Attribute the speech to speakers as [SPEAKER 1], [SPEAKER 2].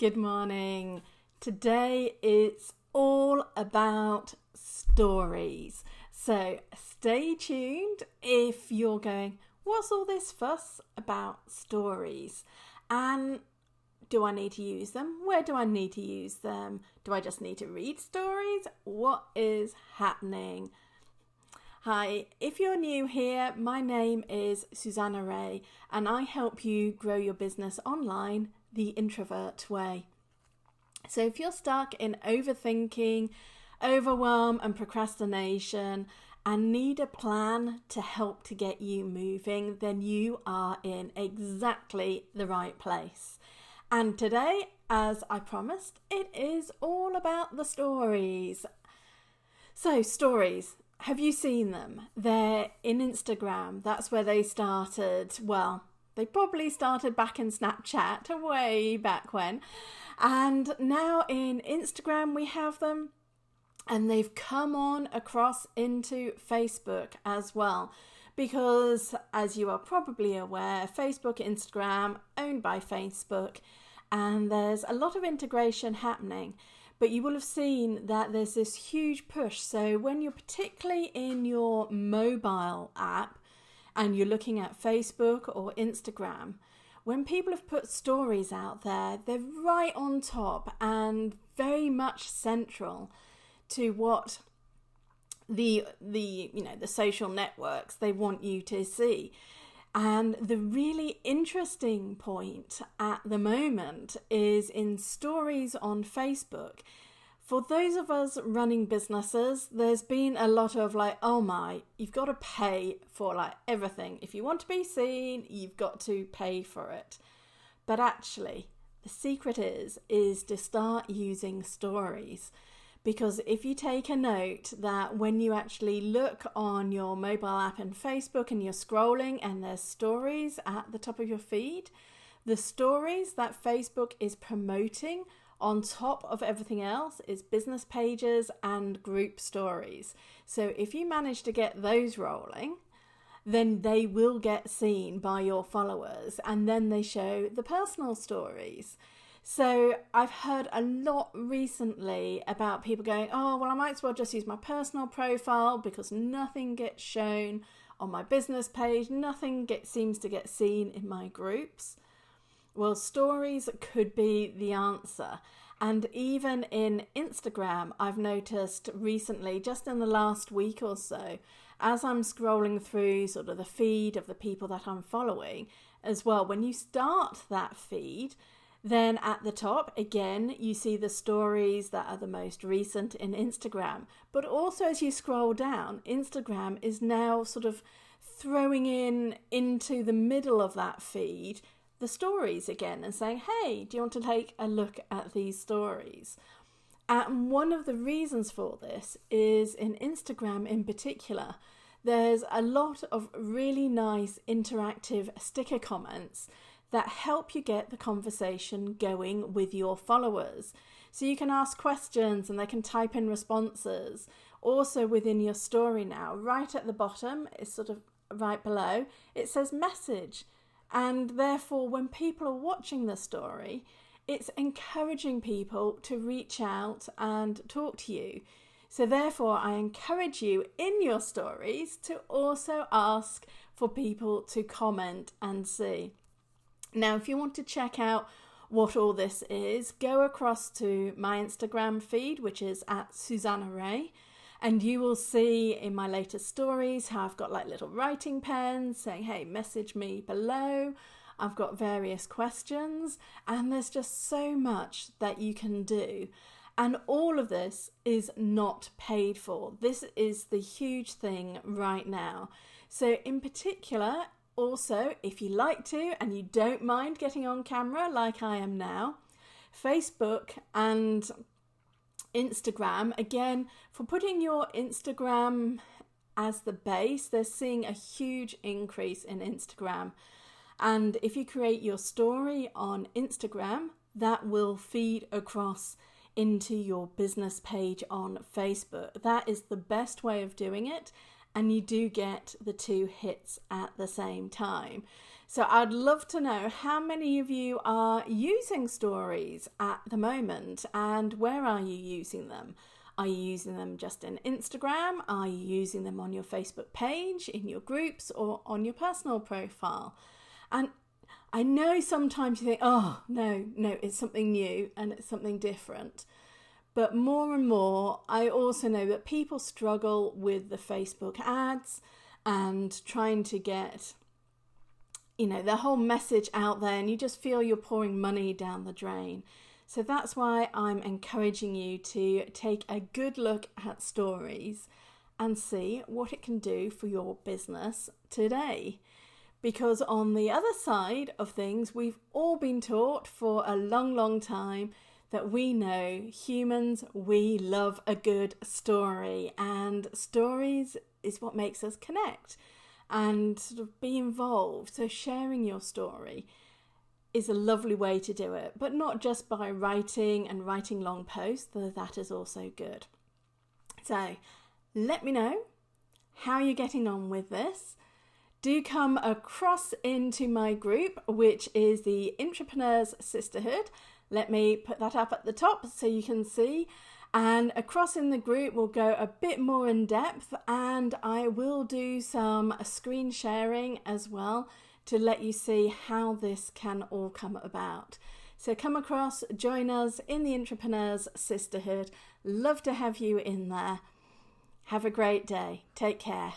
[SPEAKER 1] Good morning. Today it's all about stories. So stay tuned if you're going, what's all this fuss about stories? And do I need to use them? Where do I need to use them? Do I just need to read stories? What is happening? Hi, if you're new here, my name is Susanna Reay and I help you grow your business online the introvert way. So if you're stuck in overthinking, overwhelm and procrastination and need a plan to help to get you moving, then you are in exactly the right place. And today, as I promised, it is all about the stories. So stories. Have you seen them? They're in Instagram. That's where they started. Well, they probably started back in Snapchat, way back when. And now in Instagram we have them. And they've come on across into Facebook as well. Because, as you are probably aware, Facebook, Instagram, owned by Facebook. And there's a lot of integration happening. But you will have seen that there's this huge push. So when you're particularly in your mobile app and you're looking at Facebook or Instagram, when people have put stories out there, they're right on top and very much central to what the social networks they want you to see. And the really interesting point at the moment is in stories on Facebook. For those of us running businesses, there's been a lot of like, oh my, you've got to pay for like everything. If you want to be seen, you've got to pay for it. But actually, the secret is to start using stories. Because if you take a note that when you actually look on your mobile app in Facebook and you're scrolling and there's stories at the top of your feed, the stories that Facebook is promoting on top of everything else is business pages and group stories. So if you manage to get those rolling, then they will get seen by your followers and then they show the personal stories. So I've heard a lot recently about people going, oh, well, I might as well just use my personal profile because nothing gets shown on my business page. Nothing seems to get seen in my groups. Well, stories could be the answer. And even in Instagram, I've noticed recently, just in the last week or so, as I'm scrolling through sort of the feed of the people that I'm following as well, when you start that feed, then at the top, again, you see the stories that are the most recent in Instagram. But also as you scroll down, Instagram is now sort of throwing into the middle of that feed the stories again and saying, hey, do you want to take a look at these stories? And one of the reasons for this is in Instagram in particular, there's a lot of really nice interactive sticker comments that help you get the conversation going with your followers. So you can ask questions and they can type in responses. Also within your story now, right at the bottom, is sort of right below, it says message. And therefore, when people are watching the story, it's encouraging people to reach out and talk to you. So therefore, I encourage you in your stories to also ask for people to comment and see. Now, if you want to check out what all this is, go across to my Instagram feed, which is at Susanna Reay, and you will see in my latest stories how I've got like little writing pens saying, hey, message me below. I've got various questions, and there's just so much that you can do. And all of this is not paid for. This is the huge thing right now. So in particular, also, if you like to and you don't mind getting on camera like I am now, Facebook and Instagram, again, for putting your Instagram as the base, they're seeing a huge increase in Instagram. And if you create your story on Instagram, that will feed across into your business page on Facebook. That is the best way of doing it. And you do get the two hits at the same time. So I'd love to know how many of you are using stories at the moment, and where are you using them? Are you using them just in Instagram? Are you using them on your Facebook page, in your groups, or on your personal profile? And I know sometimes you think, oh, no, it's something new and it's something different. But more and more, I also know that people struggle with the Facebook ads and trying to get, the whole message out there, and you just feel you're pouring money down the drain. So that's why I'm encouraging you to take a good look at stories and see what it can do for your business today. Because on the other side of things, we've all been taught for a long, long time that we know humans, we love a good story, and stories is what makes us connect and sort of be involved. So sharing your story is a lovely way to do it, but not just by writing long posts, though that is also good. So let me know how you're getting on with this. Do come across into my group, which is the Entrepreneurs Sisterhood. Let me put that up at the top so you can see. And across in the group, we'll go a bit more in depth, and I will do some screen sharing as well to let you see how this can all come about. So come across, join us in the Entrepreneurs Sisterhood. Love to have you in there. Have a great day. Take care.